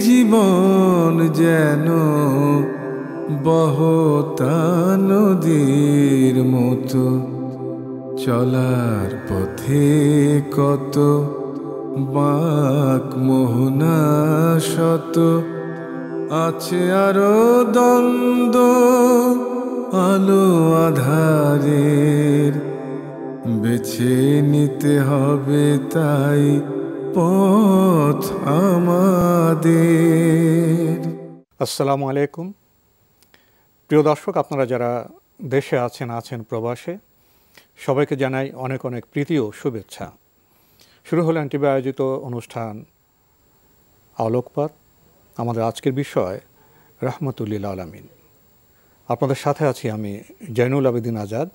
জীবন যেন বহতা নদীর মতো, চলার পথে কত বাঁক মোহনা শত, আছে আরো দ্বন্দ্ব আলো আধারের, বেছে নিতে হবে তাই পথ আমাদের। আসসালামু আলাইকুম প্রিয় দর্শক, আপনারা যারা দেশে আছেন প্রবাসে, সবাইকে জানাই অনেক অনেক প্রীতি ও শুভেচ্ছা। শুরু হলো এনটিভি আয়োজিত অনুষ্ঠান আলোকপাত। আমাদের আজকের বিষয় রাহমাতুল্লিল আলামিন। আপনাদের সাথে আছি আমি জয়নুল আবেদিন আজাদ।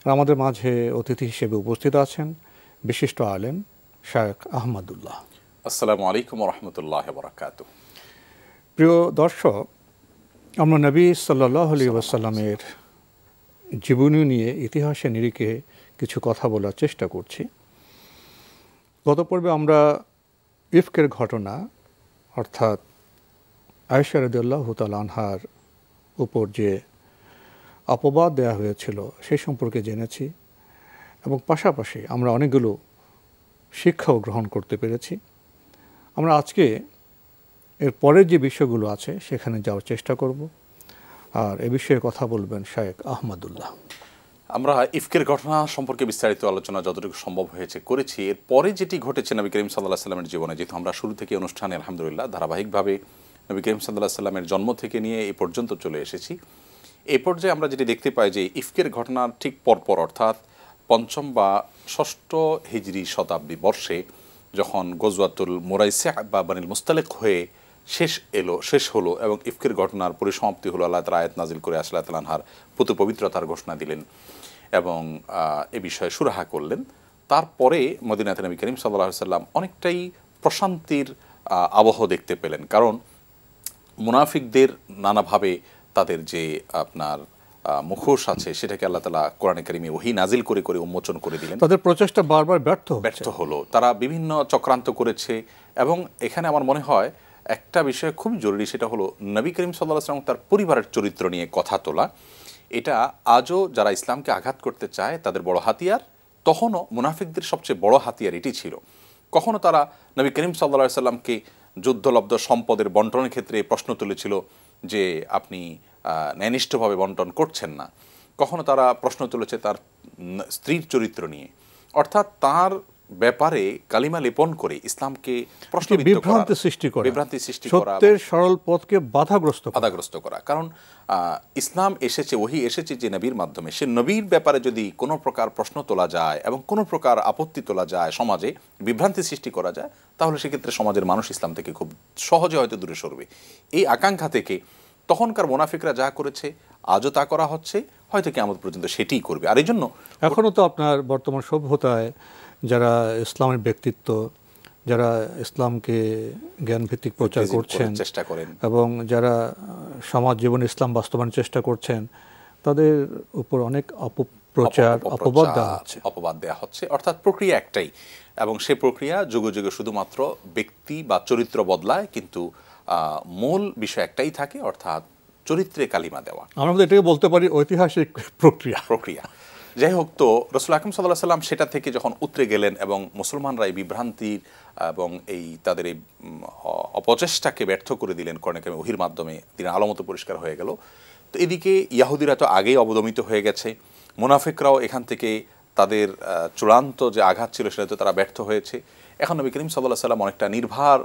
আর আমাদের মাঝে অতিথি হিসেবে উপস্থিত আছেন বিশিষ্ট আলেম শায়েখ আহমদুল্লাহ। আসসালামু আলাইকুম ওয়া রাহমাতুল্লাহি ওয়া বারাকাতুহু। প্রিয় দর্শক, আমরা নবী সাল্লাল্লাহু আলাইহি ওয়াসাল্লামের জীবনী নিয়ে ইতিহাসের নিরিখে কিছু কথা বলার চেষ্টা করছি। গত পর্বে আমরা ইফকের ঘটনা, অর্থাৎ আয়েশা রাদিয়াল্লাহু তাআলা আনহার উপর যে অপবাদ দেওয়া হয়েছিল সেই সম্পর্কে জেনেছি, এবং পাশাপাশি আমরা অনেকগুলো শিক্ষাও গ্রহণ করতে পেরেছি। আমরা আজকে এর পরের যে বিষয়গুলো আছে সেখানে যাওয়ার চেষ্টা করব, আর এ বিষয়ে কথা বলবেন শায়েখ আহমদুল্লাহ। আমরা ইফকের ঘটনা সম্পর্কে বিস্তারিত আলোচনা যতটুকু সম্ভব হয়েছে করেছি। এর পরে যেটি ঘটেছে নবী করিম সাল্লাল্লাহু আলাইহি সাল্লামের জীবনে, যেহেতু আমরা শুরু থেকে অনুষ্ঠানে আলহামদুলিল্লাহ ধারাবাহিকভাবে নবী করিম সাল্লাল্লাহু আলাইহি সাল্লামের জন্ম থেকে নিয়ে এই পর্যন্ত চলে এসেছি, এই পর্যায়ে আমরা যেটি দেখতে পাই যে ইফকের ঘটনার ঠিক পরপর, অর্থাৎ পঞ্চম বা ষষ্ঠ হিজরি শতাব্দী বর্ষে যখন গজওয়াতুল মুরাইসা বা বানিল মুস্তালিক হয়ে শেষ হলো এবং ইফকের ঘটনার পরিসমাপ্তি হলো, আল্লাহ তাআলা আয়াত নাজিল করে আয়েশা রাদিয়াল্লাহু আনহার পুত্র পবিত্রতার ঘোষণা দিলেন এবং এ বিষয়ে সুরাহা করলেন। তারপরে মদিনাতে নবী করিম সাল্লাল্লাহু আলাইহি সাল্লাম অনেকটাই প্রশান্তির আবহ দেখতে পেলেন, কারণ মুনাফিকদের নানাভাবে তাদের যে আপনার মুখোশ আছে সেটাকে আল্লাহ তাআলা কোরআনে কারিমে ওহী নাজিল করে করে উন্মোচন করে দিলেন। তাদের প্রচেষ্টা বারবার ব্যর্থ হলো, তারা বিভিন্ন চক্রান্ত করেছে। এবং এখানে আমার মনে হয় একটা বিষয় খুব জরুরি, সেটা হলো নবী করিম সাল্লাল্লাহু আলাইহি ওয়াসাল্লাম তার পরিবারের চরিত্র নিয়ে কথা তোলা। এটা আজও যারা ইসলামকে আঘাত করতে চায় তাদের বড় হাতিয়ার, তখনও মুনাফিকদের সবচেয়ে বড় হাতিয়ার এটি ছিল। কখনো তারা নবী করিম সাল্লাল্লাহু আলাইহি ওয়াসাল্লামকে যুদ্ধলব্ধ সম্পদের বন্টনের ক্ষেত্রে প্রশ্ন তুলেছিল যে আপনি ন্যায়নিষ্ঠভাবে বন্টন করছেন না। কখনো তারা প্রশ্ন তুলেছে তার স্ত্রীর চরিত্র নিয়ে, অর্থাৎ তার ব্যাপারে কালিমা লেপন করে ইসলামকে বিভ্রান্তি সৃষ্টি করা, সত্যের সরল পথকে বাধাগ্রস্ত করা। কারণ ইসলাম এসেছে, ওহী এসেছে যে নবীর মাধ্যমে, সে নবীর ব্যাপারে যদি কোনো প্রকার প্রশ্ন তোলা যায় এবং কোনো প্রকার আপত্তি তোলা যায়, সমাজে বিভ্রান্তি সৃষ্টি করা যায়, তাহলে সেক্ষেত্রে সমাজের মানুষ ইসলাম থেকে খুব সহজে হয়তো দূরে সরবে। এই আকাঙ্ক্ষা থেকে তখনকার মুনাফিকরা যা করেছে আজও তা করা হচ্ছে, হয়তো কিয়ামত পর্যন্ত সেটিই করবে। আর এই জন্য এখনও তো আপনার বর্তমান সভ্যতায় যারা ইসলামের ব্যক্তিত্ব, যারা ইসলামকে জ্ঞানভিত্তিক প্রচার করছেন চেষ্টা করেন এবং যারা সমাজ জীবনে ইসলাম বাস্তবায়নের চেষ্টা করছেন, তাদের উপর অনেক অপপ্রচার অপবাদ দেওয়া হচ্ছে। অর্থাৎ প্রক্রিয়া একটাই, এবং সে প্রক্রিয়া যুগে যুগে শুধুমাত্র ব্যক্তি বা চরিত্র বদলায়, কিন্তু মূল বিষয় একটাই থাকে, অর্থাৎ চরিত্রে কালিমা দেওয়া। আমরা এটাকে বলতে পারি ঐতিহাসিক প্রক্রিয়া। যাই হোক, তো রাসূল আকরাম সাল্লাল্লাহু আলাইহি সাল্লাম সেটা থেকে যখন উতরে গেলেন এবং মুসলমানরা এই বিভ্রান্তির এবং এই তাদের এই অপচেষ্টাকে ব্যর্থ করে দিলেন কোরআন কারিমের ওহীর মাধ্যমে, দিনের আলো মতো পরিষ্কার হয়ে গেল। তো এদিকে ইহুদিরা তো আগেই অবদমিত হয়ে গেছে, মুনাফিকরাও এখান থেকে তাদের চূড়ান্ত যে আঘাত ছিল সেটাতে তারা ব্যর্থ হয়েছে। এখন নবী করিম সাল্লাল্লাহু আলাইহি সাল্লাম অনেকটা নির্ভার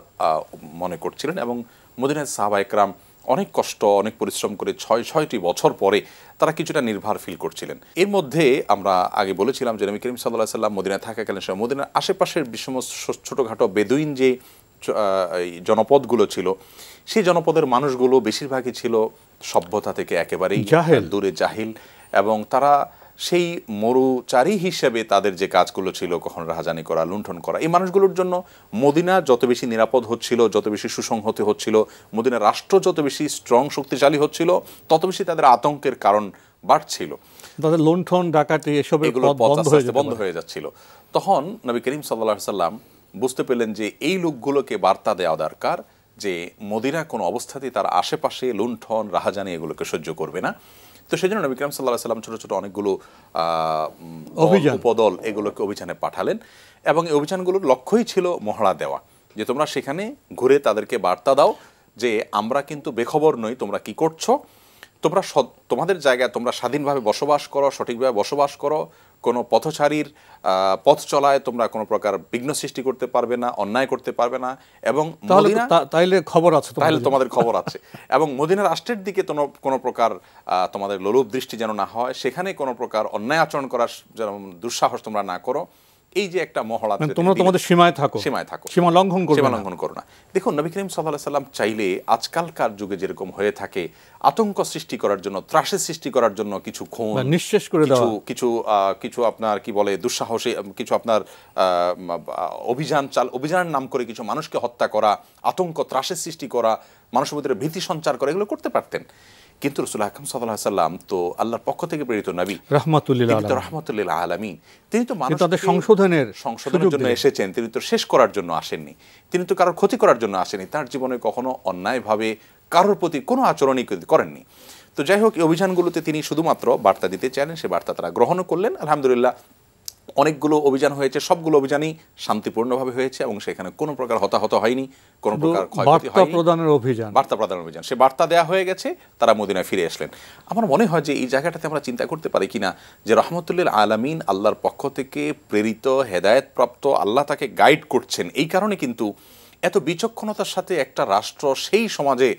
মনে করছিলেন, এবং মদিনার সাহাবা একরাম অনেক কষ্ট, অনেক পরিশ্রম করে ৬টি বছর পরে তারা কিছুটা নির্ভার ফিল করছিলেন। এর মধ্যে আমরা আগে বলেছিলাম যে নবী করিম সাল্লাল্লাহু আলাইহি সাল্লাম মদিনায় থাকাকালীন সময় মদিনার আশেপাশের ছোটোখাটো বেদুইন যে জনপদগুলো ছিল, সেই জনপদের মানুষগুলো বেশিরভাগই ছিল সভ্যতা থেকে একেবারেই দূরে, জাহিল, এবং তারা সেই মরুচারী হিসেবে তাদের যে কাজগুলো ছিল, কখন রাহাজানি করা, লুণ্ঠন করা, এই মানুষগুলোর জন্য মদিনা যত বেশি নিরাপদ হচ্ছিল, যত বেশি সুসংহতি হচ্ছিল, মদিনার রাষ্ট্র যত বেশি স্ট্রং, শক্তিশালী হচ্ছিল, তত বেশি তাদের আতঙ্কের কারণ বাড়ছিল। তাদের লুণ্ঠন, ডাকাতি এসব বন্ধ হয়ে যাচ্ছিল। তখন নবী করিম সাল্লাল্লাহু আলাইহি সাল্লাম বুঝতে পেলেন যে এই লোকগুলোকে বার্তা দেওয়া দরকার যে মদিনা কোনো অবস্থাতেই তার আশেপাশে লুণ্ঠন রাহাজানি এগুলোকে সহ্য করবে না। তো সেই জন্য নবী করিম সাল্লাল্লাহু আলাইহি ওয়াসাল্লাম ছোট ছোট অনেকগুলো উপদল এগুলোকে অভিযানে পাঠালেন, এবং এই অভিযানগুলোর লক্ষ্যই ছিল মহড়া দেওয়া, যে তোমরা সেখানে ঘুরে তাদেরকে বার্তা দাও যে আমরা কিন্তু বেখবর নই, তোমরা কি করছো, তোমরা তোমাদের জায়গায় তোমরা স্বাধীনভাবে বসবাস করো, সঠিকভাবে বসবাস করো, কোনো পথচারীর পথ চলায় তোমরা কোনো প্রকার বিঘ্ন সৃষ্টি করতে পারবে না, অন্যায় করতে পারবে না, এবং তাইলে খবর আছে, তাহলে তোমাদের খবর আছে, এবং মদিনা রাষ্ট্রের দিকে কোনো প্রকার তোমাদের লোলুপ দৃষ্টি যেন না হয়, সেখানে কোনো প্রকার অন্যায় আচরণ করার যেন দুঃসাহস তোমরা না করো। এই যে একটা মহড়া, তোমরা তোমাদের সীমায় থাকো, সীমা লঙ্ঘন করো না। দেখুন নবী করিম সাল্লাল্লাহু আলাইহি ওয়াসাল্লাম চাইলে আজকালকার যুগে যেরকম হয়ে থাকে আতঙ্ক সৃষ্টি করার জন্য, ত্রাসের সৃষ্টি করার জন্য কিছু খুন, নিঃশেষ করে দেওয়া, কিছু আপনার কি বলে দুঃসাহসী কিছু আপনার অভিযানের নাম করে কিছু মানুষকে হত্যা করা, আতঙ্ক ত্রাসের সৃষ্টি করা, মানুষের ভিতরে ভীতি সঞ্চার করা, এগুলো করতে পারতেন। কিন্তু রাসূল আকরাম সাল্লাল্লাহু আলাইহি ওয়াসাল্লাম তো আল্লাহর পক্ষ থেকে প্রেরিত নবী, রাহমাতুল আলামিন, তিনি তো মানুষের সংশোধনের জন্য এসেছেন, তিনি তো শেষ করার জন্য আসেননি, তিনি তো কারোর ক্ষতি করার জন্য আসেননি, তার জীবনে কখনো অন্যায়ভাবে কারোর প্রতি কোনো আচরণই করেননি। তো যাই হোক, এই অভিযানগুলোতে তিনি শুধুমাত্র বার্তা দিতে চাইলেন, সে বার্তা তারা গ্রহণও করলেন। আলহামদুলিল্লাহ অনেকগুলো অভিযান হয়েছে, সবগুলো অভিযানই শান্তিপূর্ণভাবে হয়েছে এবং সেখানে কোনো প্রকার হতাহত হয়নি, কোনো প্রকার ক্ষয়ক্ষতি হয়নি। বার্তা প্রদানের অভিযান, সে বার্তা দেওয়া হয়ে গেছে, তারা মদিনায় ফিরে আসলেন। আমার মনে হয় যে এই জায়গাটাতে আমরা চিন্তা করতে পারি কিনা যে রাহমাতুল্লিল আলামিন, আল্লাহর পক্ষ থেকে প্রেরিত, হেদায়েতপ্রাপ্ত, আল্লাহ তাকে গাইড করছেন, এই কারণে কিন্তু এত বিচক্ষণতার সাথে একটা রাষ্ট্র সেই সমাজে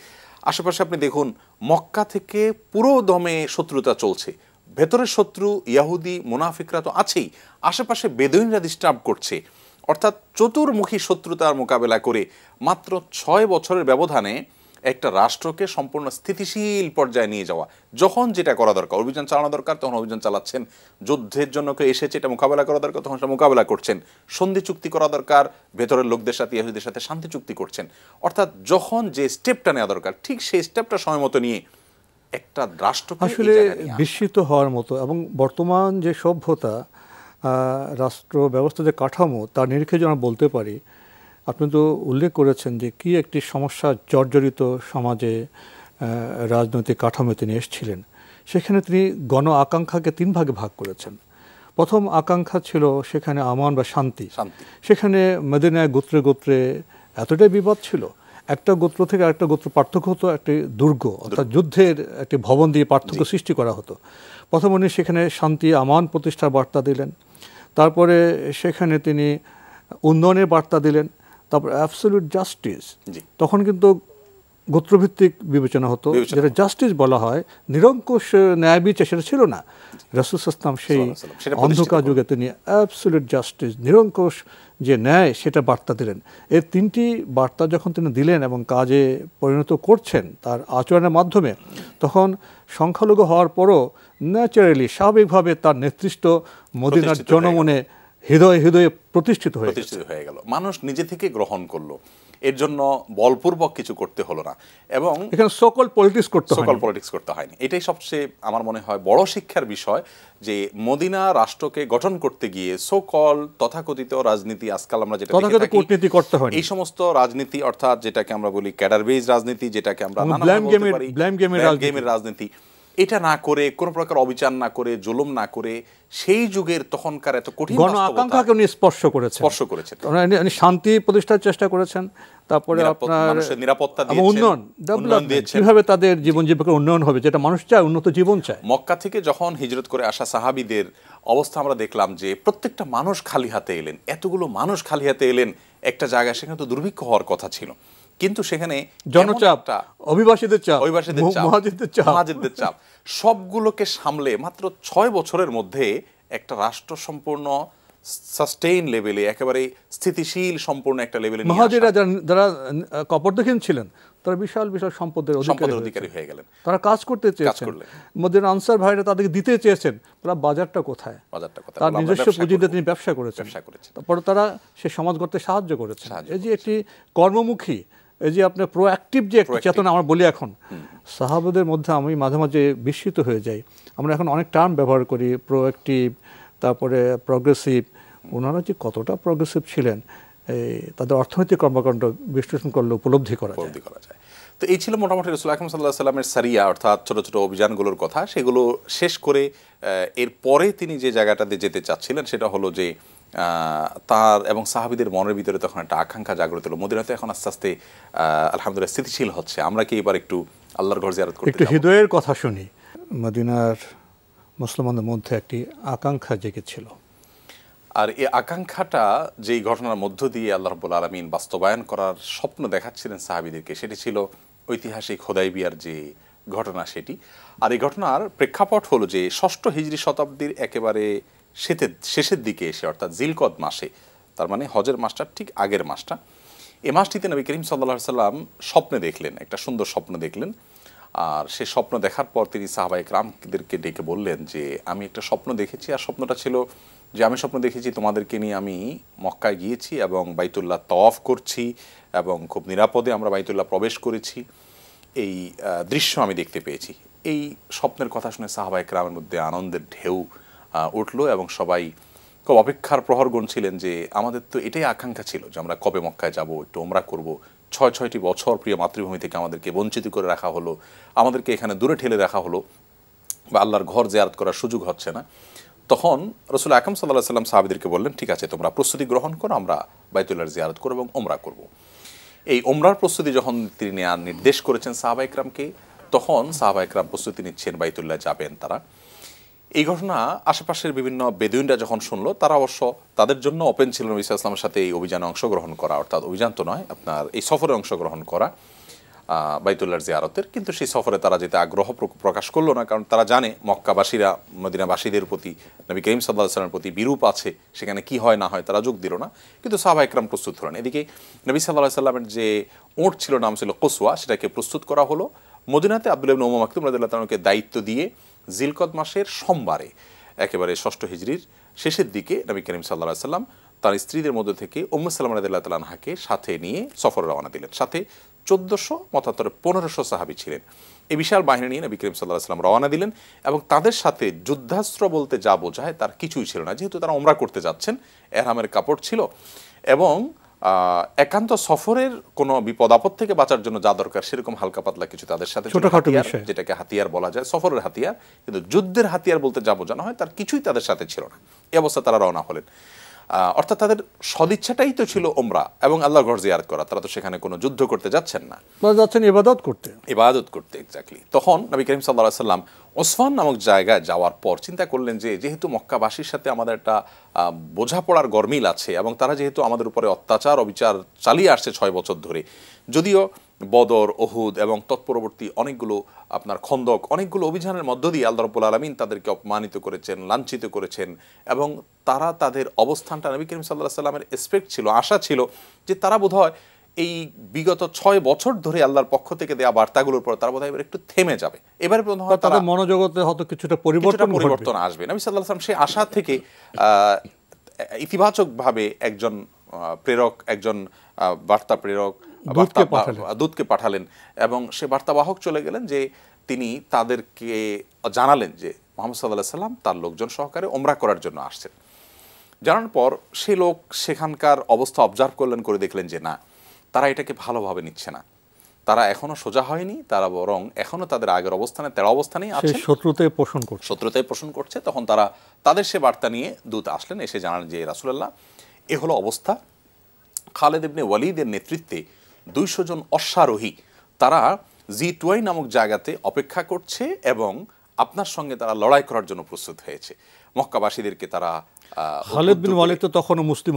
আশেপাশে আপনি দেখুন মক্কা থেকে পুরো দমে শত্রুতা চলছে, ভেতরের শত্রু ইয়াহুদি মুনাফিকরা তো আছেই, আশেপাশে বেদুইনরা ডিস্টার্ব করছে, অর্থাৎ চতুর্মুখী শত্রুতার মোকাবেলা করে মাত্র 6 বছরের ব্যবধানে একটা রাষ্ট্রকে সম্পূর্ণ স্থিতিশীল পর্যায়ে নিয়ে যাওয়া। যখন যেটা করা দরকার, অভিযান চালানো দরকার তখন অভিযান চালাচ্ছেন, যুদ্ধের জন্য কেউ এসেছে এটা মোকাবেলা করা দরকার তখন সেটা মোকাবেলা করছেন, সন্ধি চুক্তি করা দরকার ভেতরের লোকদের সাথে ইয়াহুদিদের সাথে শান্তি চুক্তি করছেন। অর্থাৎ যখন যে স্টেপটা নেওয়া দরকার ঠিক সেই স্টেপটা সময় মতো নিয়ে একটা রাষ্ট্রকে আসলে বিস্মিত হওয়ার মতো। এবং বর্তমান যে সভ্যতা, রাষ্ট্র ব্যবস্থা যে কাঠামো, তার নিরিখে যেন বলতে পারি, আপনি তো উল্লেখ করেছেন যে কি একটি সমস্যা জর্জরিত সমাজে রাজনৈতিক কাঠামো তিনি এসেছিলেন। সেখানে তিনি গণ আকাঙ্ক্ষাকে 3 ভাগে ভাগ করেছেন। প্রথম আকাঙ্ক্ষা ছিল সেখানে আমান বা শান্তি। সেখানে মদিনায় গোত্রে গোত্রে এতটাই বিবাদ ছিল, একটা গোত্র থেকে আরেকটা গোত্র পার্থক্য হতো, একটি দুর্গ অর্থাৎ যুদ্ধের একটি ভবন দিয়ে পার্থক্য সৃষ্টি করা হতো। প্রথম উনি সেখানে শান্তি আমান প্রতিষ্ঠার বার্তা দিলেন, তারপরে সেখানে তিনি উন্নয়নের বার্তা দিলেন, তারপর অ্যাবসলিউট জাস্টিস। তখন কিন্তু গোত্রভিত্তিক বিবেচনা হতো, যেটা জাস্টিস বলা হয়, নিরঙ্কুশ ন্যায় বিচার সেটা ছিল না। রাসূল সাল্লাল্লাহু আলাইহি ওয়াসাল্লাম সেই অন্ধকার যুগে তিনি অ্যাবসলিউট জাস্টিস, নিরঙ্কুশ যে ন্যায়, সেটা বার্তা দিলেন। এই 3টি বার্তা যখন তিনি দিলেন এবং কাজে পরিণত করছেন তার আচরণের মাধ্যমে, তখন সংখ্যালঘু হওয়ার পরও ন্যাচারালি স্বাভাবিকভাবে তার নেতৃত্ব মদিনার জনমনে হৃদয়ে হৃদয়ে প্রতিষ্ঠিত হয়ে গেল, মানুষ নিজে থেকে গ্রহণ করলো, এর জন্য বলপূর্বক কিছু করতে হলো না, এবং এখানে সকল পলিটিক্স করতে হয়নি। এটাই সবচেয়ে আমার মনে হয় বড় শিক্ষার বিষয়, যে মদিনা রাষ্ট্রকে গঠন করতে গিয়ে সকল তথাকথিত রাজনীতি, আজকাল আমরা যেটা কূটনীতি করতে হয়, এই সমস্ত রাজনীতি, অর্থাৎ যেটাকে আমরা বলি ক্যাডার বেজ রাজনীতি, যেটাকে আমরা ব্লেম গেমের রাজনীতি, এটা না করে, কোনো প্রকার অবিচার না করে, জুলুম না করে, সেই যুগের তখনকার এত কঠিন গণ আকাঙ্ক্ষাকে উনি স্পর্শ করেছেন। শান্তি প্রতিষ্ঠার চেষ্টা করেছেন, তারপরে আপনার নিরাপত্তা দিয়ে উন্নয়ন কিভাবে তাদের জীবন জীবিকার উন্নয়ন হবে, যেটা মানুষ চায়, উন্নত জীবন চায়। মক্কা থেকে যখন হিজরত করে আসা সাহাবীদের অবস্থা আমরা দেখলাম যে প্রত্যেকটা মানুষ খালি হাতে এলেন, এতগুলো মানুষ খালি হাতে এলেন একটা জায়গায়, সেখানে তো দুর্ভিক্ষ হওয়ার কথা ছিল, কিন্তু সেখানে জনচাপ, অভিবাসীদের চাপ, মুহাজিরদের চাপ, সবগুলোকে সামলে মাত্র 6 বছরের মধ্যে একটা রাষ্ট্র সম্পূর্ণ সাস্টেইন লেভেলে, একেবারে স্থিতিশীল সম্পূর্ণ একটা লেভেলে, মুহাজিররা যারা কপর্দহীন ছিলেন তারা বিশাল বিশাল সম্পদের অধিকারী হয়ে গেলেন, তারা কাজ করতে চেয়েছেন, মদিনার আনসার ভাইরা তাদেরকে দিতে চেয়েছেন, তারা বাজারটা কোথায়, তার নিজস্ব পুঁজিতে তিনি ব্যবসা করেছেন, তারপরে তারা সে সমাজ গড়তে সাহায্য করেছেন। এই যে একটি কর্মমুখী, এই যে আপনার প্রোঅ্যাক্টিভ যে একটা চেতনা আমরা বলি, এখন সাহাবাদের মধ্যে আমি মাঝে মাঝে বিস্মিত হয়ে যাই। আমরা এখন অনেক টার্ম ব্যবহার করি, প্রোঅ্যাক্টিভ, তারপরে প্রগ্রেসিভ। ওনারা যে কতটা প্রগ্রেসিভ ছিলেন, তাদের অর্থনৈতিক কর্মকাণ্ড বিশ্লেষণ করলে উপলব্ধি করা যায়। তো এই ছিল মোটামুটি রাসূল আকরাম সাল্লাল্লাহু আলাইহি সাল্লামের সারিয়া, অর্থাৎ ছোট ছোট অভিযানগুলোর কথা। সেগুলো শেষ করে এর পরে তিনি যে জায়গাটাতে যেতে চাচ্ছিলেন সেটা হলো যে তার এবং সাহাবীদের মনের ভিতরে তখন একটা আকাঙ্ক্ষা জাগ্রত হলো, মদিনাতে এখন আস্তে আস্তে আলহামদুলিল্লাহ স্থিতিশীল হচ্ছে, আমরা কি এবার একটু আল্লাহর ঘর জিয়ারত করতে একটু হৃদয়ের কথা শুনি। মদিনার মুসলমানদের মধ্যে একটি আকাঙ্ক্ষা জেগেছিল, আর এই আকাঙ্ক্ষাটা যেই ঘটনার মধ্য দিয়ে আল্লাহ রাব্বুল আলামিন বাস্তবায়ন করার স্বপ্ন দেখাচ্ছিলেন সাহাবীদেরকে, সেটি ছিল ঐতিহাসিক হুদায়বিয়ার যে ঘটনা সেটি। আর এই ঘটনার প্রেক্ষাপট হলো যে ৬ষ্ঠ হিজরি শতাব্দীর একেবারে শেষের দিকে এসে, অর্থাৎ জিলকদ মাসে, তার মানে হজের মাসটার ঠিক আগের মাসটা, এ মাসটিতে নবী করিম সাল্লাল্লাহু আলাইহি সাল্লাম স্বপ্নে দেখলেন, একটা সুন্দর স্বপ্ন দেখলেন। আর সে স্বপ্ন দেখার পর তিনি সাহাবায়ে কেরামদেরকে ডেকে বললেন যে আমি একটা স্বপ্ন দেখেছি, আর স্বপ্নটা ছিল যে আমি স্বপ্ন দেখেছি তোমাদেরকে নিয়ে আমি মক্কায় গিয়েছি এবং বাইতুল্লাহ তওয়াফ করছি এবং খুব নিরাপদে আমরা বাইতুল্লাহ প্রবেশ করেছি, এই দৃশ্য আমি দেখতে পেয়েছি। এই স্বপ্নের কথা শুনে সাহাবায়ে কেরামের মধ্যে আনন্দের ঢেউ উঠলো এবং সবাই খুব অপেক্ষার প্রহর গুনছিলেন যে আমাদের তো এটাই আকাঙ্ক্ষা ছিল যে আমরা কবে মক্কায় যাব, একটু ওমরা করব। ৬টি বছর প্রিয় মাতৃভূমি থেকে আমাদেরকে বঞ্চিত করে রাখা হলো, আমাদেরকে এখানে দূরে ঠেলে রাখা হলো, বা আল্লাহর ঘর জিয়ারত করার সুযোগ হচ্ছে না। তখন রাসূল আকরাম সাল্লাল্লাহু আলাইহি সাল্লাম সাহাবীদেরকে বললেন, ঠিক আছে তোমরা প্রস্তুতি গ্রহণ করো, আমরা বাইতুল্লাহর জিয়ারত করব এবং ওমরা করব। এই ওমরার প্রস্তুতি যখন তিনি নেওয়ার নির্দেশ করেছেন সাহাবায়ে কেরামকে, তখন সাহাবায়ে কেরাম প্রস্তুতি নিচ্ছেন, বাইতুল্লাহ যাবেন তারা। এই ঘটনা আশেপাশের বিভিন্ন বেদুইনরা যখন শুনলো, তারা অবশ্য তাদের জন্য ওপেন ছিল নবী সাল্লাল্লাহু আলাইহি ওয়াসাল্লামের সাথে এই অভিযানে অংশগ্রহণ করা, অর্থাৎ অভিযান তো নয়, আপনার এই সফরে অংশগ্রহণ করা বাইতুল্লাহর জিয়ারতের। কিন্তু সেই সফরে তারা যেতে আগ্রহ প্রকাশ করলো না, কারণ তারা জানে মক্কাবাসীরা মদিনাবাসীদের প্রতি, নবী করিম সাল্লাল্লাহু আলাইহি ওয়াসাল্লামের প্রতি বিরূপ আছে, সেখানে কি হয় না হয় তারা যোগ দিল না। কিন্তু সাহাবায়ে কেরাম প্রস্তুত হলেন। এদিকে নবী সাল্লাল্লাহু আলাইহি ওয়াসাল্লামের যে উট ছিল, নাম ছিল কসওয়া, সেটাকে প্রস্তুত করা হলো। মদিনাতে আব্দুল্লাহ ইবনে উম্মে মাকতুম রাদিয়াল্লাহু তাআলাকে দায়িত্ব দিয়ে জিলকদ মাসের সোমবারে, একেবারে ৬ষ্ঠ হিজরির শেষের দিকে, নবী করিম সাল্লাল্লাহু আলাইহি ওয়াসাল্লাম তার স্ত্রীদের মধ্যে থেকে উম্মে সালামা রাদিয়াল্লাহু তাআলা আনহাকে সাথে নিয়ে সফরে রওনা দিলেন। সাথে ১৪০০ মতান্তরে ১৫০০ সাহাবী ছিলেন। এই বিশাল বাহিনী নিয়ে নবী করিম সাল্লাল্লাহু আলাইহি ওয়াসাল্লাম রওনা দিলেন এবং তাদের সাথে যুদ্ধাস্ত্র বলতে যা বোঝায় তার কিছুই ছিল না, যেহেতু তারা ওমরা করতে যাচ্ছেন। এহরামের কাপড় ছিল এবং একান্ত সফরের কোনো বিপদ আপদ থেকে বাঁচার জন্য যা দরকার সেরকম হালকা পাতলা কিছু তাদের সাথে, যেটাকে হাতিয়ার বলা যায়, সফরের হাতিয়ার। কিন্তু যুদ্ধের হাতিয়ার বলতে যা বোঝানো হয় তার কিছুই তাদের সাথে ছিল না। এই অবস্থা তারা রওনা হলেন। অর্থাৎ তাদের সদিচ্ছাটাই তো ছিল ওমরা এবং আল্লাহর ঘর জিয়ারত করা, তারা তো সেখানে কোনো যুদ্ধ করতে যাচ্ছেন না, যাচ্ছেন ইবাদত করতে। এক্স্যাক্টলি। তখন নবী করিম সাল্লাল্লাহু আলাইহি ওয়াসাল্লাম ওসফান নামক জায়গায় যাওয়ার পর চিন্তা করলেন যে যেহেতু মক্কাবাসীর সাথে আমাদের একটা বোঝাপড়ার গরমিল আছে এবং তারা যেহেতু আমাদের উপরে অত্যাচার অবিচার চালিয়ে আসছে ৬ বছর ধরে, যদিও বদর, উহুদ এবং তৎপরবর্তী অনেকগুলো আপনার খন্দক, অনেকগুলো অভিযানের মধ্য দিয়ে আল্লাহ রাব্বুল আলামিন তাদেরকে অপমানিত করেছেন, লাঞ্ছিত করেছেন, এবং তারা তাদের অবস্থানটা নবী করিম সাল্লাল্লাহু আলাইহি ওয়াসাল্লামের এক্সপেক্ট ছিল, আশা ছিল যে তারা বোধহয় এই বিগত ৬ বছর ধরে আল্লাহর পক্ষ থেকে দেওয়া বার্তাগুলোর পর তারা বোধহয় এবার একটু থেমে যাবে, এবারে তাদের মনোজগতে হয়তো কিছুটা পরিবর্তন আসবে। নবী সাল্লাল্লাহু আলাইহি ওয়াসাল্লাম সেই আশা থেকে ইতিবাচকভাবে একজন প্রেরক, একজন বার্তা প্রেরক দূতকে পাঠালেন এবং সে বার্তাবাহক চলে গেলেন যে তিনি তাদেরকে জানালেন যে মুহাম্মদ সাল্লাল্লাহু আলাইহি ওয়াসাল্লাম তার লোকজন সহকারে ওমরা করার জন্য আসছেন। জানার পর সে লোক সেখানকার অবস্থা অবজার্ভ করলেন, করে দেখলেন যে না, তারা এটাকে ভালোভাবে নিচ্ছে না, তারা এখনো সোজা হয়নি, তারা বরং এখনো তাদের আগের অবস্থানে, তেড়া অবস্থানেই আছে, শত্রুতায় পোষণ করছে। তখন তারা তাদের সে বার্তা নিয়ে দূত আসলেন, এসে জানালেন যে রাসূলুল্লাহ এ হলো অবস্থা, খালিদ ইবনে ওয়ালিদের নেতৃত্বে ২০০ জন অশ্বারোহী তারা জি-20 নামক জায়গাতে অপেক্ষা করছে এবং আপনার সঙ্গে তারা লড়াই করার জন্য প্রস্তুত হয়েছে। মক্কাবাসীদেরকে তারা, খালিদ বিন ওয়ালিদ তো তখনও মুসলিম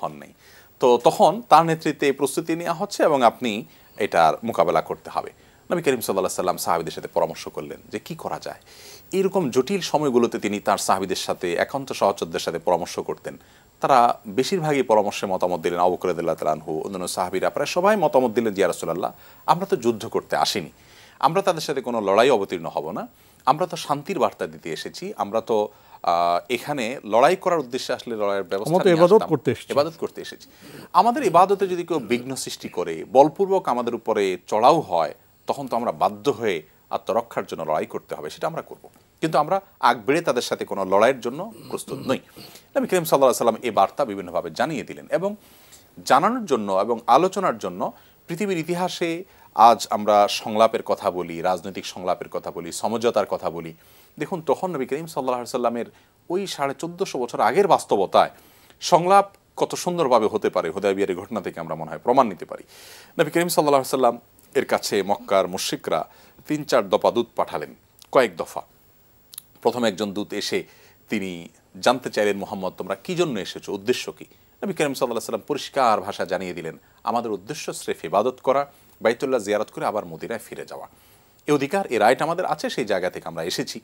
হন নাই, তো তখন তার নেতৃত্বে এই প্রস্তুতি নেওয়া হচ্ছে এবং আপনি এটার মোকাবেলা করতে হবে। নবী করিম সাল্লাল্লাহু আলাইহি ওয়াসাল্লাম সাহাবীদের সাথে পরামর্শ করলেন যে কি করা যায়। এরকম জটিল সময়গুলোতে তিনি তার সাহাবীদের সাথে, একান্ত সহচরদের সাথে পরামর্শ করতেন। তারা বেশিরভাগই পরামর্শে মতামত দিলেন। আবু বকর রাদিয়াল্লাহু তাআলা আনহু, অন্যান্য সাহাবীরা প্রায় সবাই মতামত দিলেন যে ইয়া রাসূলুল্লাহ, আমরা তো যুদ্ধ করতে আসিনি, আমরা তাদের সাথে কোনো লড়াই অবতীর্ণ হব না, আমরা তো শান্তির বার্তা দিতে এসেছি, আমরা তো এখানে লড়াই করার উদ্দেশ্যে আসলে লড়াইয়ের ব্যবস্থা ইবাদত করতে এসেছি। আমাদের ইবাদতে যদি কেউ বিঘ্ন সৃষ্টি করে, বলপূর্বক আমাদের উপরে চড়াও হয়, তখন তো আমরা বাধ্য হয়ে আত্মরক্ষার জন্য লড়াই করতে হবে, সেটা আমরা করব, কিন্তু আমরা আগ বেড়ে তাদের সাথে কোনো লড়াইয়ের জন্য প্রস্তুত নই। নবী করিম সাল্লাল্লাহু আলাইহি ওয়াসাল্লাম এই বার্তা বিভিন্নভাবে জানিয়ে দিলেন এবং জানানোর জন্য এবং আলোচনার জন্য পৃথিবীর ইতিহাসে আজ আমরা সংলাপের কথা বলি, রাজনৈতিক সংলাপের কথা বলি, সমঝোতার কথা বলি। দেখুন তখন নবী করিম সাল্লাল্লাহু আলাইহি সাল্লামের ওই 1450 বছর আগের বাস্তবতায় সংলাপ কত সুন্দরভাবে হতে পারে হুদায়বিয়ার ঘটনা থেকে আমরা মনে হয় প্রমাণ নিতে পারি। নবী করিম সাল্লাল্লাহু আলাইহি সাল্লাম এর কাছে মক্কার মুশরিকরা 3-4 দফা দূত পাঠালেন, কয়েক দফা। প্রথমে একজন দূত এসে তিনি জানতে চাইলেন, মুহাম্মদ তোমরা কি জন্য এসেছো, উদ্দেশ্য কি? নবী করিম সাল্লাল্লাহু আলাইহি সাল্লাম পরিষ্কার ভাষা জানিয়ে দিলেন, আমাদের উদ্দেশ্য স্রেফ ইবাদত করা, বাইতুল্লাহ জিয়ারত করে আবার মদিনায় ফিরে যাওয়া। এই অধিকার, এই রাইট আমাদের আছে, সেই জায়গা থেকে আমরা এসেছি।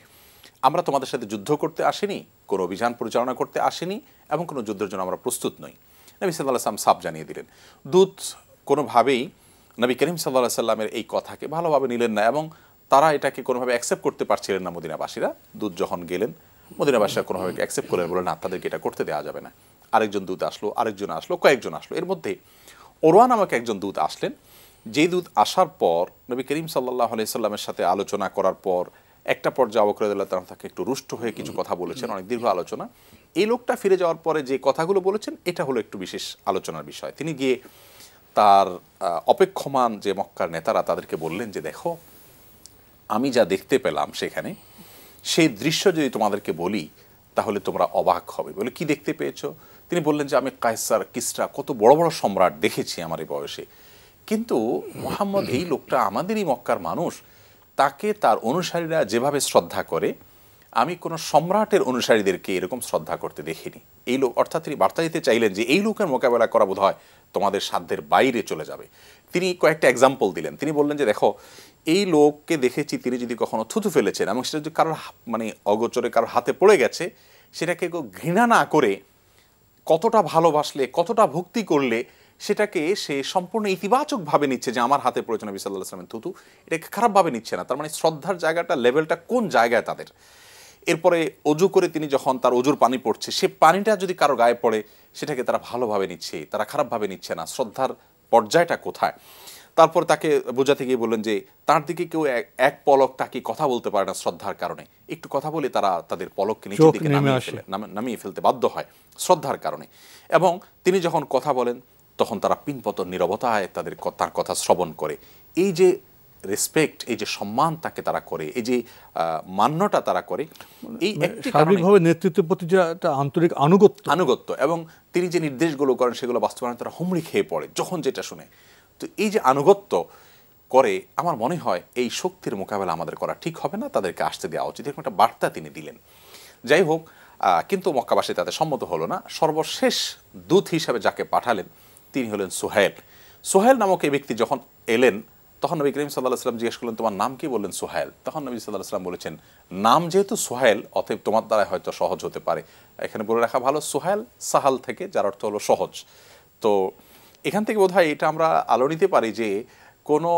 আমরা তোমাদের সাথে যুদ্ধ করতে আসিনি, কোনো অভিযান পরিচালনা করতে আসিনি, এবং কোনো যুদ্ধের জন্য আমরা প্রস্তুত নই। নবী সাল্লাল্লাহু আলাইহি সাল্লাম সাফ জানিয়ে দিলেন। দূত কোনোভাবেই নবী করিম সাল্লাল্লাহু আলাইহি সাল্লামের এই কথাকে ভালোভাবে নিলেন না, এবং তারা এটাকে কোনোভাবে অ্যাকসেপ্ট করতে পারছিলেন না মদিনাবাসীরা। দূত যখন গেলেন, মদিনাবাসীরা কোনোভাবে অ্যাকসেপ্ট করলেন, বলে না, তাদেরকে এটা করতে দেওয়া যাবে না। আরেকজন দূত আসলো, আরেকজন আসলো, কয়েকজন আসলো। এর মধ্যে ওরওয়া নামক একজন দূত আসলেন। যে দূত আসার পর নবী করিম সাল্লাল্লাহু আলাইহি সাল্লামের সাথে আলোচনা করার পর একটা পর্যায়ে আবু বকর রাদিয়াল্লাহু তাআলা তাকে একটু রুষ্ট হয়ে কিছু কথা বলেছেন, অনেক দীর্ঘ আলোচনা। এই লোকটা ফিরে যাওয়ার পরে যে কথাগুলো বলেছেন, এটা হলো একটু বিশেষ আলোচনার বিষয়। তিনি গিয়ে তার অপেক্ষমান যে মক্কার নেতারা, তাদেরকে বললেন যে দেখো, আমি যা দেখতে পেলাম সেখানে, সেই দৃশ্য যদি তোমাদেরকে বলি তাহলে তোমরা অবাক হবে। বলে কি দেখতে পেয়েছো? তিনি বললেন যে আমি কায়সার, কিসরা, কত বড় বড় সম্রাট দেখেছি আমার এই বয়সে, কিন্তু মুহাম্মদ এই লোকটা আমাদেরই মক্কার মানুষ, তাকে তার অনুসারীরা যেভাবে শ্রদ্ধা করে আমি কোনো সম্রাটের অনুসারীদেরকে এরকম শ্রদ্ধা করতে দেখিনি। এই লোক, অর্থাৎ তিনি বার্তা দিতে চাইলেন যে এই লোকের মোকাবেলা করা বোধ হয় তোমাদের সাধ্যের বাইরে চলে যাবে। তিনি কয়েকটা এক্সাম্পল দিলেন। তিনি বললেন যে দেখো, এই লোককে দেখেছি, তিনি যদি কখনো থুতু ফেলেছেন এবং সেটা যদি কারোর মানে অগোচরে কারোর হাতে পড়ে গেছে, সেটাকে ঘৃণা না করে কতটা ভালোবাসলে, কতটা ভক্তি করলে সেটাকে সে সম্পূর্ণ ইতিবাচকভাবে নিচ্ছে, যে আমার হাতে পড়েছে নবী সাল্লাল্লাহু আলাইহি ওয়াসাল্লামের থুতু, এটাকে খারাপভাবে নিচ্ছে না। তার মানে শ্রদ্ধার জায়গাটা, লেভেলটা কোন জায়গায় তাদের। এরপরে অজু করে তিনি যখন তার অজুর পানি পড়ছে, সে পানিটা যদি কারো গায়ে পড়ে সেটাকে তারা ভালোভাবে নিচ্ছে, তারা খারাপভাবে নিচ্ছে না। শ্রদ্ধার পর্যায়টা কোথায়? তারপর তাকে বোঝাতে গিয়ে বললেন যে তার দিকে কেউ এক পলক তাকে কথা বলতে পারে না শ্রদ্ধার কারণে, একটু কথা বলে তারা তাদের পলককে নিচের দিকে নামিয়ে ফেলতে বাধ্য হয় শ্রদ্ধার কারণে। এবং তিনি যখন কথা বলেন তখন তারা পিনপতন নীরবতায় তার কথা শ্রবণ করে। এই যে রেসপেক্ট, এই যে সম্মান তাকে তারা করে, এই যে মান্যটা তারা করে, এই একটি স্বাভাবিকভাবে নেতৃত্বের প্রতি যে একটা আন্তরিক আনুগত্য, এবং তিনি যে নির্দেশগুলো করেন সেগুলো বাস্তবায়নে তারা হুমড়ি খেয়ে পড়ে যখন যেটা শুনে। তো এই যে আনুগত্য করে, আমার মনে হয় এই শক্তির মোকাবেলা আমাদের করা ঠিক হবে না, তাদেরকে আসতে দেওয়া উচিত, এরকম একটা বার্তা তিনি দিলেন। যাই হোক, কিন্তু মক্কাবাসী তাতে সম্মত হলো না। সর্বশেষ দূত হিসাবে যাকে পাঠালেন তিনি হলেন সুহাইল। সুহাইল নামক এই ব্যক্তি যখন এলেন, তখন নবী করিম সাল্লাল্লাহু আলাইহি ওয়াসাল্লাম জিজ্ঞেস করলেন তোমার নাম কি? বললেন সুহাইল। তখন নবী সাল্লাল্লাহু আলাইহি ওয়াসাল্লাম বলেছেন, নাম যেহেতু সুহাইল, অতএব তোমার দ্বারা হয়তো সহজ হতে পারে। এখানে বলে রাখা ভালো, সুহাইল সাহাল থেকে, যার অর্থ হলো সহজ। তো এখান থেকে বোধহয় এটা আমরা আলো নিতে পারি যে কোনো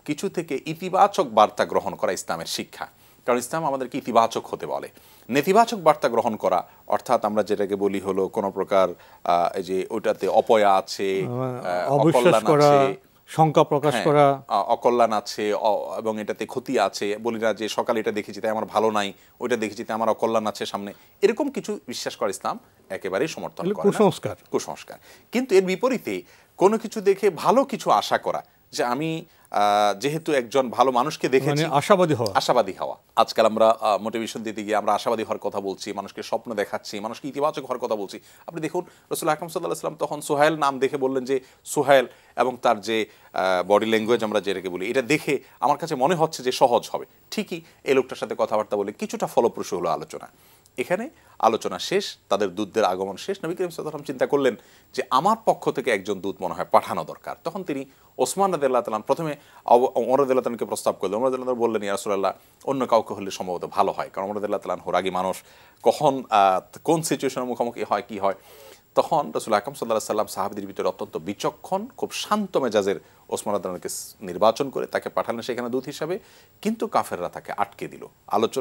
কিছু থেকে ইতিবাচক বার্তা গ্রহণ করা ইসলামের শিক্ষা। কারণ ইসলাম আমাদেরকে ইতিবাচক হতে বলে। নেতিবাচক বার্তা গ্রহণ করা, অর্থাৎ আমরা যেটাকে বলি হলো কোনো প্রকার এই যে ওইটাতে অপয়া আছে, অবিশ্বাস করা, শঙ্কা প্রকাশ করা, অকল্যাণ আছে এবং এটাতে ক্ষতি আছে। বলি না যে সকালে এটা দেখেছি তাই আমার ভালো নাই, ওইটা দেখেছি তাই আমার অকল্যাণ আছে সামনে, এরকম কিছু বিশ্বাস করে ইসলাম একেবারেই সমর্থন করে না, কুসংস্কার। কিন্তু এর বিপরীতে কোনো কিছু দেখে ভালো কিছু আশা করা, যে আমি যেহেতু একজন ভালো মানুষকে দেখেছি, আশাবাদী হওয়া। আজকাল আমরা মোটিভেশন দিতে গিয়ে আমরা আশাবাদী হওয়ার কথা বলছি, মানুষকে স্বপ্ন দেখাচ্ছি, মানুষকে ইতিবাচক হওয়ার কথা বলছি। আপনি দেখুন রাসূল আকরাম সাল্লাল্লাহু আলাইহি ওয়াসাল্লাম তখন সুহাইল নাম দেখে বললেন যে সুহাইল, এবং তার যে বডি ল্যাঙ্গুয়েজ আমরা যেটাকে বলি, এটা দেখে আমার কাছে মনে হচ্ছে যে সহজ হবে। ঠিকই এই লোকটার সাথে কথাবার্তা বলে কিছুটা ফলপ্রসূ হলো আলোচনা। এখানে আলোচনা শেষ, তাদের দূতদের আগমন শেষ। নবী করিম সাল্লাল্লাহু আলাইহি ওয়াসাল্লাম চিন্তা করলেন যে আমার পক্ষ থেকে একজন দূত মনে হয় পাঠানো দরকার। তখন তিনি ওসমান রাদিয়াল্লাহু তাআলা, প্রথমে ওমর রাদিয়াল্লাহু তাআলাকে প্রস্তাব করলেন। ওমর রাদিয়াল্লাহু তাআলা বললেন, ইয়া রাসূলুল্লাহ, অন্য কাউকে হলে সম্ভবত ভালো হয়, কারণ ওমর রাদিয়াল্লাহু তাআলা রাগী মানুষ, কখন কোন সিচুয়েশনের মুখোমুখি হয় কি হয়। তখন রাসূল আকরাম সাল্লাল্লাহু আলাইহি ওয়াসাল্লাম সাহাবীদের ভিতরে অত্যন্ত বিচক্ষণ, খুব শান্ত মেজাজের ওসমান রাদিয়াল্লাহু তাআলাকে নির্বাচন করে তাকে পাঠালেন সেখানে দূত হিসাবে। কিন্তু কাফেররা তাকে আটকে দিল।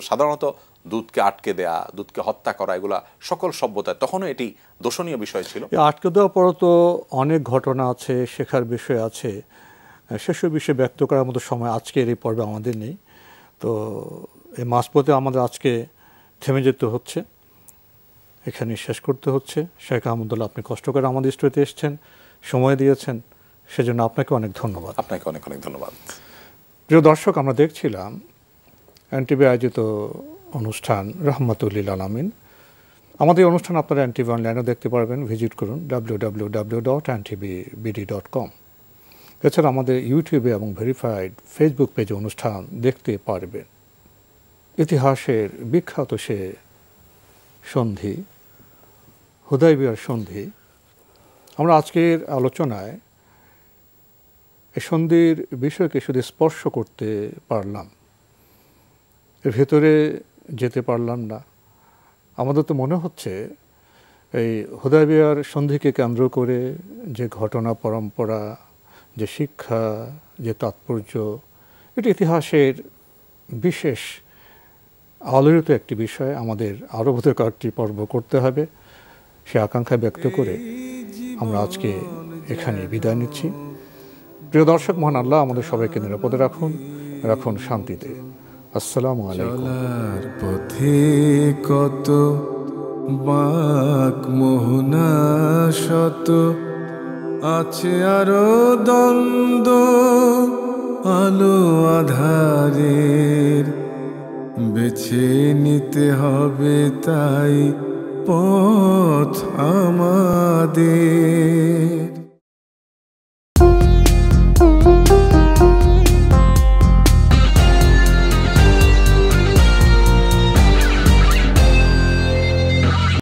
সাধারণত দূতকে আটকে দেয়া, দূতকে হত্যা করা, এগুলা সকল সভ্যতায় তখনও এটি দোষণীয় বিষয় ছিল। আটকে দেওয়ার পরও তো অনেক ঘটনা আছে, শেখার বিষয় আছে, সেসব বিষয়ে ব্যক্ত করার মতো সময় আজকের এই পর্বে আমাদের নেই। তো এই মাঝপথে আমাদের আজকে থেমে যেতে হচ্ছে, এখানে শেষ করতে হচ্ছে। শেখ আহমদুল্লাহ, আপনি কষ্ট করে আমাদের স্টুডিওতে এসেছেন, সময় দিয়েছেন, সেজন্য আপনাকে অনেক ধন্যবাদ। আপনাকে অনেক অনেক ধন্যবাদ। প্রিয় দর্শক, আমরা দেখছিলাম এনটিভি আয়োজিত অনুষ্ঠান রহমতুল্লিল আলামিন। আমাদের অনুষ্ঠান আপনারা এনটিভি অনলাইনেও দেখতে পারবেন, ভিজিট করুন www.ntvbd.com। এছাড়া আমাদের ইউটিউবে এবং ভেরিফাইড ফেসবুক পেজে অনুষ্ঠান দেখতে পারবেন। ইতিহাসের বিখ্যাত সে সন্ধি, হুদায়বিয়ার সন্ধি, আমরা আজকের আলোচনায় এই সন্ধির বিষয়কে শুধু স্পর্শ করতে পারলাম, এর ভেতরে যেতে পারলাম না। আমাদের তো মনে হচ্ছে এই হুদায়বিয়ার সন্ধিকে কেন্দ্র করে যে ঘটনা পরম্পরা, যে শিক্ষা, যে তাৎপর্য, এটি ইতিহাসের বিশেষ আলোড়িত একটি বিষয়। আমাদের আরও বোধহয় কয়েকটি পর্ব করতে হবে, সে আকাঙ্ক্ষা ব্যক্ত করে আমরা আজকে এখানে বিদায় নিচ্ছি। প্রিয় দর্শক, মহান আল্লাহ আমাদের সবাইকে নিরাপদে রাখুন, রাখুন শান্তিতে। আসসালামু আলাইকুম। চলার পথে কত বাঁক মোহনা শত, আছে আরো দ্বন্দ্ব আলো আধারের, বেছে নিতে হবে তাই পথ আমাদের।